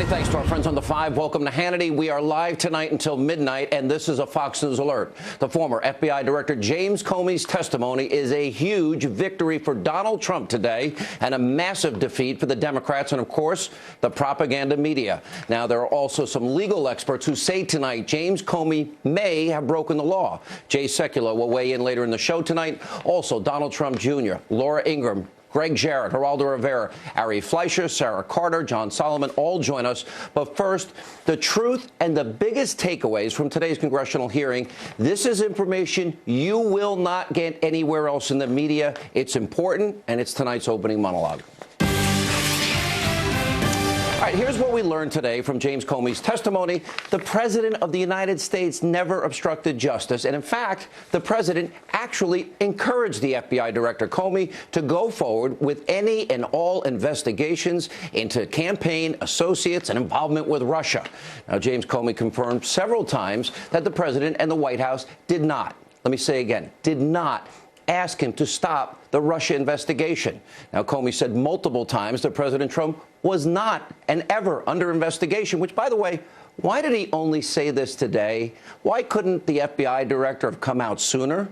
Many thanks to our friends on the 5. Welcome to Hannity. We are live tonight until midnight, and this is a Fox News alert. The former FBI Director James Comey's testimony is a huge victory for Donald Trump today and a massive defeat for the Democrats and, of course, the propaganda media. Now, there are also some legal experts who say tonight James Comey may have broken the law. Jay Sekulow will weigh in later in the show tonight. Also, Donald Trump Jr., Laura Ingraham, Greg Jarrett, Geraldo Rivera, Ari Fleischer, Sarah Carter, John Solomon all join us. But first, the truth and the biggest takeaways from today's congressional hearing. This is information you will not get anywhere else in the media. It's important, and it's tonight's opening monologue. All right, here's what we learned today from James Comey's testimony. The president of the United States never obstructed justice. And in fact, the president actually encouraged the FBI Director Comey to go forward with any and all investigations into campaign associates and involvement with Russia. Now, James Comey confirmed several times that the president and the White House did not, let me say again, did not ask him to stop the Russia investigation. Now, Comey said multiple times that President Trump was not and ever under investigation, which, by the way, why did he only say this today? Why couldn't the FBI director have come out sooner?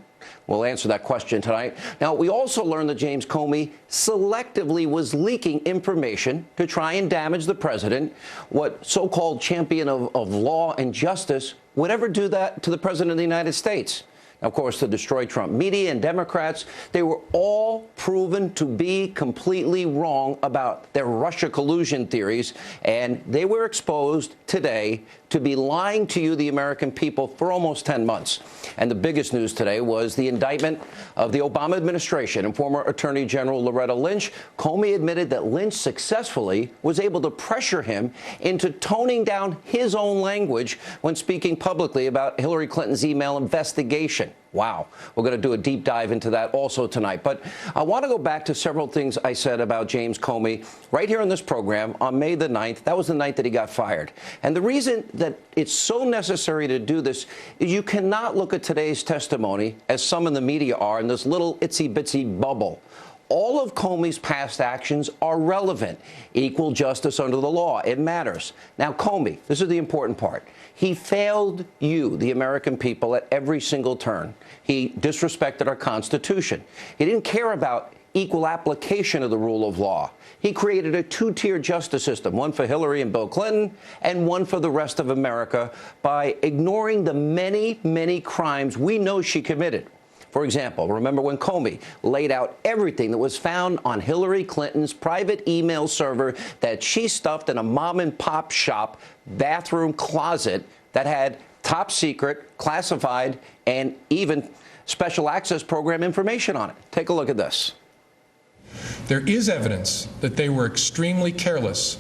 We'll answer that question tonight. Now, we also learned that James Comey selectively was leaking information to try and damage the president. What so-called champion of law and justice would ever do that to the president of the United States? Of course, to destroy Trump. Media and Democrats, they were all proven to be completely wrong about their Russia collusion theories, and they were exposed today to be lying to you, the American people, for almost 10 months. And the biggest news today was the indictment of the Obama administration and former Attorney General Loretta Lynch. Comey admitted that Lynch successfully was able to pressure him into toning down his own language when speaking publicly about Hillary Clinton's email investigation. Wow. We're going to do a deep dive into that also tonight. But I want to go back to several things I said about James Comey right here on this program on May the 9th. That was the night that he got fired. And the reason that it's so necessary to do this is you cannot look at today's testimony, as some in the media are, in this little itsy-bitsy bubble. All of Comey's past actions are relevant. Equal justice under the law. It matters. Now, Comey, this is the important part. He failed you, the American people, at every single turn. He disrespected our Constitution. He didn't care about equal application of the rule of law. He created a two-tier justice system, one for Hillary and Bill Clinton and one for the rest of America, by ignoring the many, many crimes we know she committed. For example, remember when Comey laid out everything that was found on Hillary Clinton's private email server that she stuffed in a mom-and-pop shop bathroom closet that had top secret, classified, and even special access program information on it. Take a look at this. There is evidence that they were extremely careless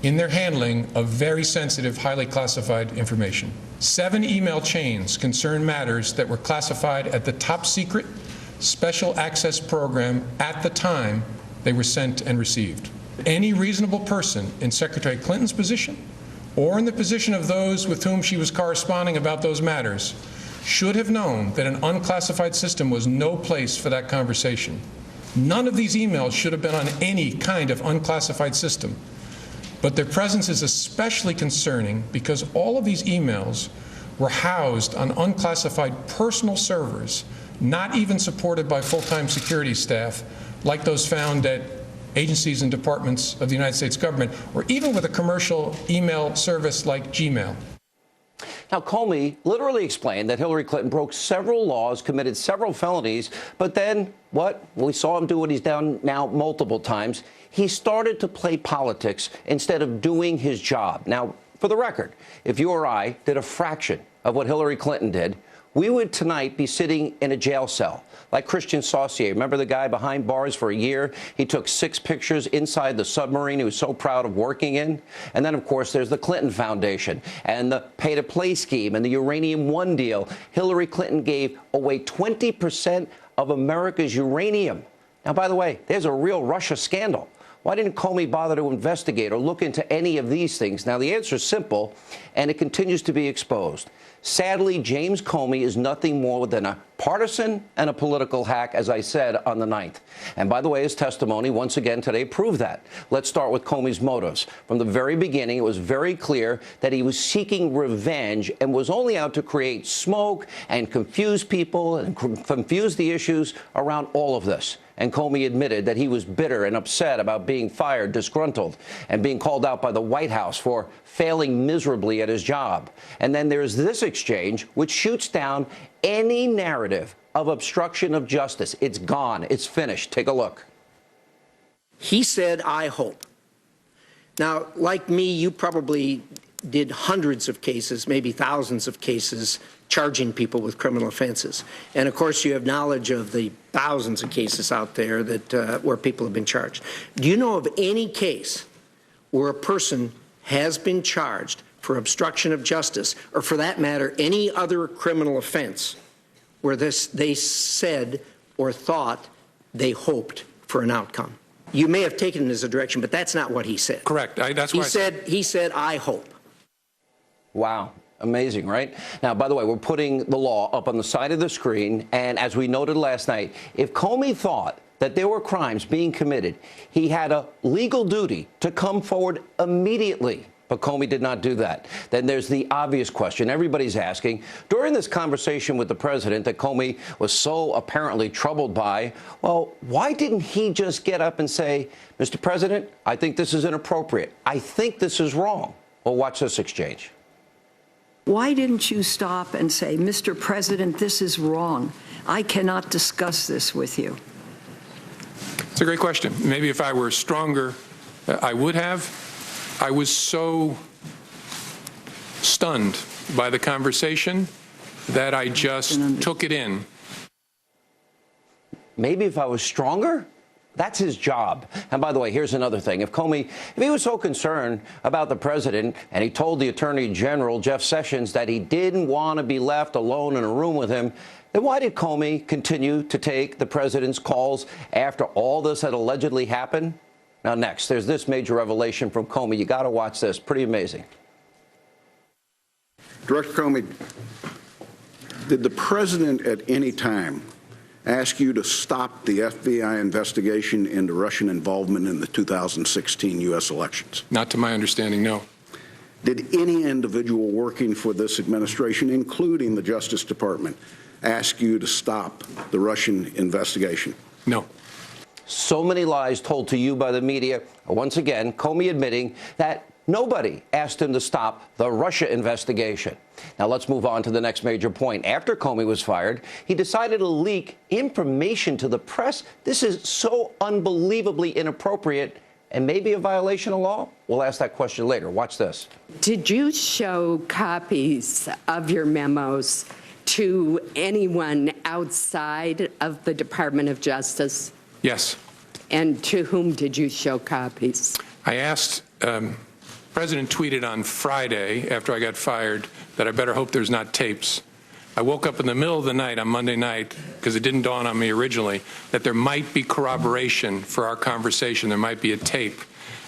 in their handling of very sensitive, highly classified information. 7 email chains concern matters that were classified at the top secret special access program at the time they were sent and received. Any reasonable person in Secretary Clinton's position or in the position of those with whom she was corresponding about those matters should have known that an unclassified system was no place for that conversation. None of these emails should have been on any kind of unclassified system. But their presence is especially concerning because all of these emails were housed on unclassified personal servers, not even supported by full-time security staff, like those found at agencies and departments of the United States government, or even with a commercial email service like Gmail. Now, Comey literally explained that Hillary Clinton broke several laws, committed several felonies, but then what? We saw him do what he's done now multiple times. He started to play politics instead of doing his job. Now, for the record, if you or I did a fraction of what Hillary Clinton did, we would tonight be sitting in a jail cell like Christian Saucier. Remember the guy behind bars for a year? He took 6 pictures inside the submarine he was so proud of working in. And then, of course, there's the Clinton Foundation and the pay-to-play scheme and the Uranium One deal. Hillary Clinton gave away 20% of America's uranium. Now, by the way, there's a real Russia scandal. Why didn't Comey bother to investigate or look into any of these things? Now, the answer is simple, and it continues to be exposed. Sadly, James Comey is nothing more than a partisan and a political hack, as I said on the 9th. And by the way, his testimony once again today proved that. Let's start with Comey's motives. From the very beginning, it was very clear that he was seeking revenge and was only out to create smoke and confuse people and confuse the issues around all of this. And Comey admitted that he was bitter and upset about being fired, disgruntled, and being called out by the White House for failing miserably at his job. And then there's this exchange, which shoots down any narrative of obstruction of justice. It's gone. It's finished. Take a look. He said, I hope. Now, like me, you probably did hundreds of cases, maybe thousands of cases, charging people with criminal offenses. And of course, you have knowledge of the thousands of cases out there that where people have been charged. Do you know of any case where a person has been charged for obstruction of justice, or for that matter, any other criminal offense, where they said or thought they hoped for an outcome? You may have taken it as a direction, but that's not what he said. Correct. That's why he said, I hope. Wow. Amazing, right? Now, by the way, we're putting the law up on the side of the screen. And as we noted last night, if Comey thought that there were crimes being committed, he had a legal duty to come forward immediately. But Comey did not do that. Then there's the obvious question everybody's asking. During this conversation with the president that Comey was so apparently troubled by, well, why didn't he just get up and say, Mr. President, I think this is inappropriate. I think this is wrong. Well, watch this exchange. Why didn't you stop and say, Mr. President, this is wrong. I cannot discuss this with you? It's a great question. Maybe if I were stronger, I would have. I was so stunned by the conversation that I just took it in. Maybe if I was stronger? That's his job. And by the way, here's another thing. If he was so concerned about the president and he told the Attorney General, Jeff Sessions, that he didn't want to be left alone in a room with him, then why did Comey continue to take the president's calls after all this had allegedly happened? Now, next, there's this major revelation from Comey. You got to watch this. Pretty amazing. Director Comey, did the president at any time ask you to stop the FBI investigation into Russian involvement in the 2016 U.S. elections? Not to my understanding, no. Did any individual working for this administration, including the Justice Department, ask you to stop the Russian investigation? No. So many lies told to you by the media. Once again, Comey admitting that nobody asked him to stop the Russia investigation. Now, let's move on to the next major point. After Comey was fired, he decided to leak information to the press. This is so unbelievably inappropriate and maybe a violation of law. We'll ask that question later. Watch this. Did you show copies of your memos to anyone outside of the Department of Justice? Yes. And to whom did you show copies? I asked, President tweeted on Friday after I got fired that I better hope there's not tapes. I woke up in the middle of the night on Monday night, because it didn't dawn on me originally, that there might be corroboration for our conversation. There might be a tape.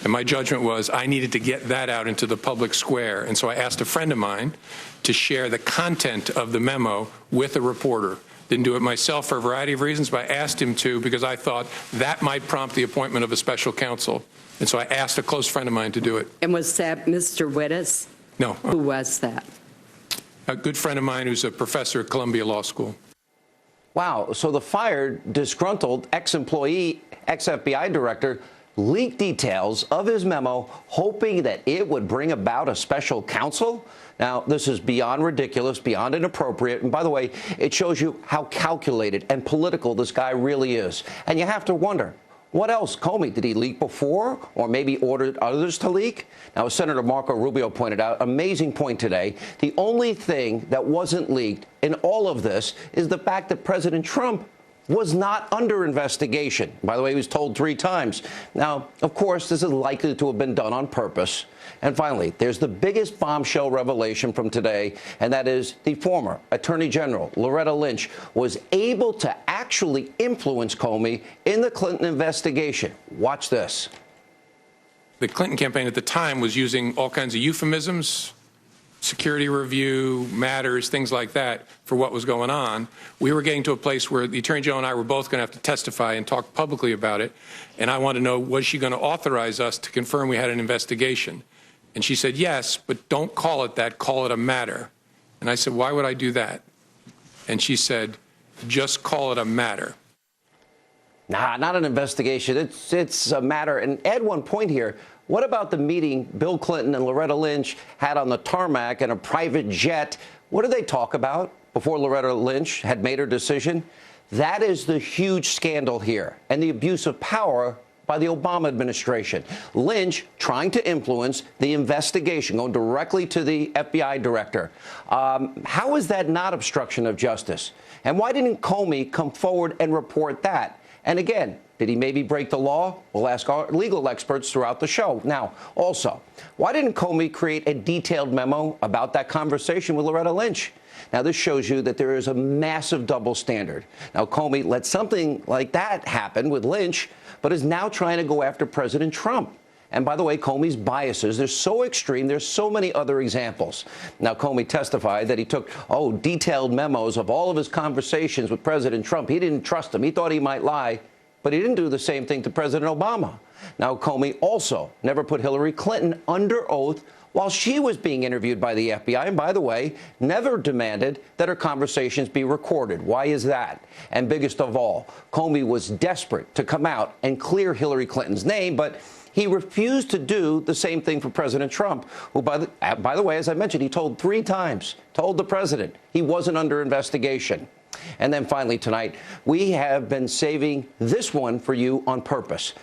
And my judgment was I needed to get that out into the public square. And so I asked a friend of mine to share the content of the memo with a reporter. Didn't do it myself for a variety of reasons, but I asked him to because I thought that might prompt the appointment of a special counsel. And so I asked a close friend of mine to do it. And was that Mr. Wittes? No. Who was that? A good friend of mine who's a professor at Columbia Law School. Wow. So the fired, disgruntled ex-employee, ex-FBI director leaked details of his memo, hoping that it would bring about a special counsel? Now, this is beyond ridiculous, beyond inappropriate. And by the way, it shows you how calculated and political this guy really is. And you have to wonder, what else? Comey, did he leak before or maybe ordered others to leak? Now, as Senator Marco Rubio pointed out, amazing point today, the only thing that wasn't leaked in all of this is the fact that President Trump was not under investigation. By the way, he was told 3 times. Now, of course, this is likely to have been done on purpose. And finally, there's the biggest bombshell revelation from today, and that is the former Attorney General, Loretta Lynch, was able to actually influence Comey in the Clinton investigation. Watch this. The Clinton campaign at the time was using all kinds of euphemisms, security review, matters, things like that, for what was going on. We were getting to a place where the Attorney General and I were both going to have to testify and talk publicly about it. And I wanted to know, was she going to authorize us to confirm we had an investigation? And she said, yes, but don't call it that, call it a matter. And I said, why would I do that? And she said, just call it a matter. Nah, not an investigation. It's a matter. And add one point here. What about the meeting Bill Clinton and Loretta Lynch had on the tarmac in a private jet? What did they talk about before Loretta Lynch had made her decision? That is the huge scandal here and the abuse of power by the Obama administration. Lynch trying to influence the investigation, going directly to the FBI director. How is that not obstruction of justice? And why didn't Comey come forward and report that? And again, did he maybe break the law? We'll ask our legal experts throughout the show. Now, also, why didn't Comey create a detailed memo about that conversation with Loretta Lynch? Now, this shows you that there is a massive double standard. Now, Comey let something like that happen with Lynch, but is now trying to go after President Trump. And by the way, Comey's biases, they're so extreme. There's so many other examples. Now, Comey testified that he took, detailed memos of all of his conversations with President Trump. He didn't trust him. He thought he might lie, but he didn't do the same thing to President Obama. Now, Comey also never put Hillary Clinton under oath while she was being interviewed by the FBI, and by the way, never demanded that her conversations be recorded. Why is that? And biggest of all, Comey was desperate to come out and clear Hillary Clinton's name, but he refused to do the same thing for President Trump, who, by the way, as I mentioned, he told the president he wasn't under investigation. And then finally tonight, we have been saving this one for you on purpose.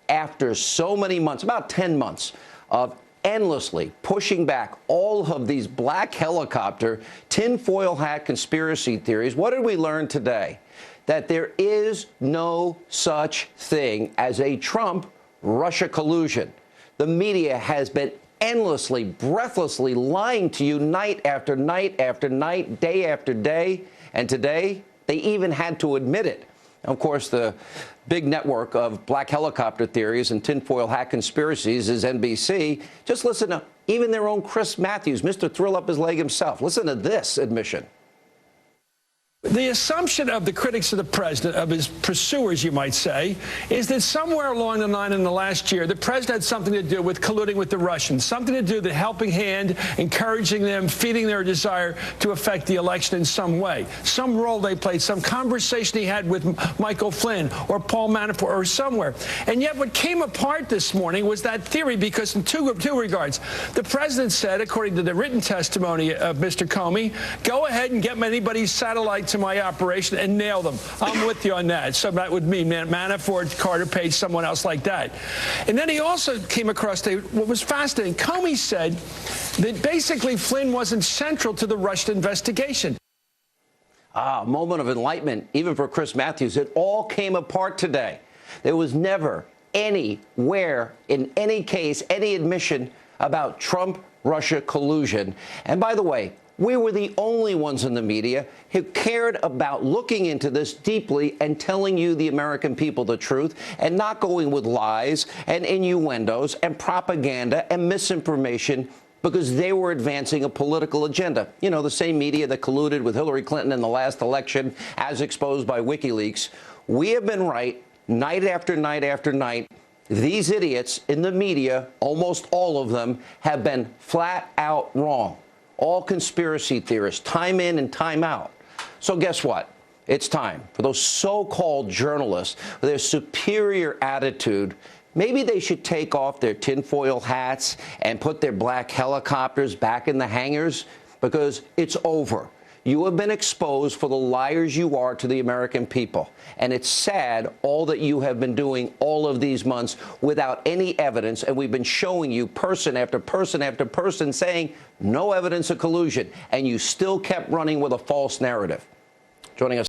After so many months, about 10 months of endlessly pushing back all of these black helicopter, tinfoil hat conspiracy theories, what did we learn today? That there is no such thing as a Trump-Russia collusion. The media has been endlessly, breathlessly lying to you night after night after night, day after day. And today, they even had to admit it. Of course, the big network of black helicopter theories and tinfoil hat conspiracies is NBC. Just listen to even their own Chris Matthews, Mr. Thrill Up His Leg himself. Listen to this admission. The assumption of the critics of the president, of his pursuers, you might say, is that somewhere along the line in the last year, the president had something to do with colluding with the Russians, something to do with the helping hand, encouraging them, feeding their desire to affect the election in some way, some role they played, some conversation he had with Michael Flynn or Paul Manafort or somewhere. And yet what came apart this morning was that theory, because in two regards. The president said, according to the written testimony of Mr. Comey, go ahead and get anybody's satellite to my operation and nail them. I'm with you on that. So that would mean Manafort, Carter Page, someone else like that. And then he also came across what was fascinating. Comey said that basically Flynn wasn't central to the Russian investigation. A moment of enlightenment, even for Chris Matthews. It all came apart today. There was never anywhere in any case, any admission about Trump-Russia collusion. And by the way, we were the only ones in the media who cared about looking into this deeply and telling you, the American people, the truth, and not going with lies and innuendos and propaganda and misinformation because they were advancing a political agenda. You know, the same media that colluded with Hillary Clinton in the last election, as exposed by WikiLeaks. We have been right night after night after night. These idiots in the media, almost all of them, have been flat out wrong. All conspiracy theorists, time in and time out. So guess what? It's time for those so-called journalists with their superior attitude. Maybe they should take off their tinfoil hats and put their black helicopters back in the hangars, because it's over. You have been exposed for the liars you are to the American people. And it's sad all that you have been doing all of these months without any evidence. And we've been showing you person after person after person saying no evidence of collusion. And you still kept running with a false narrative. Joining us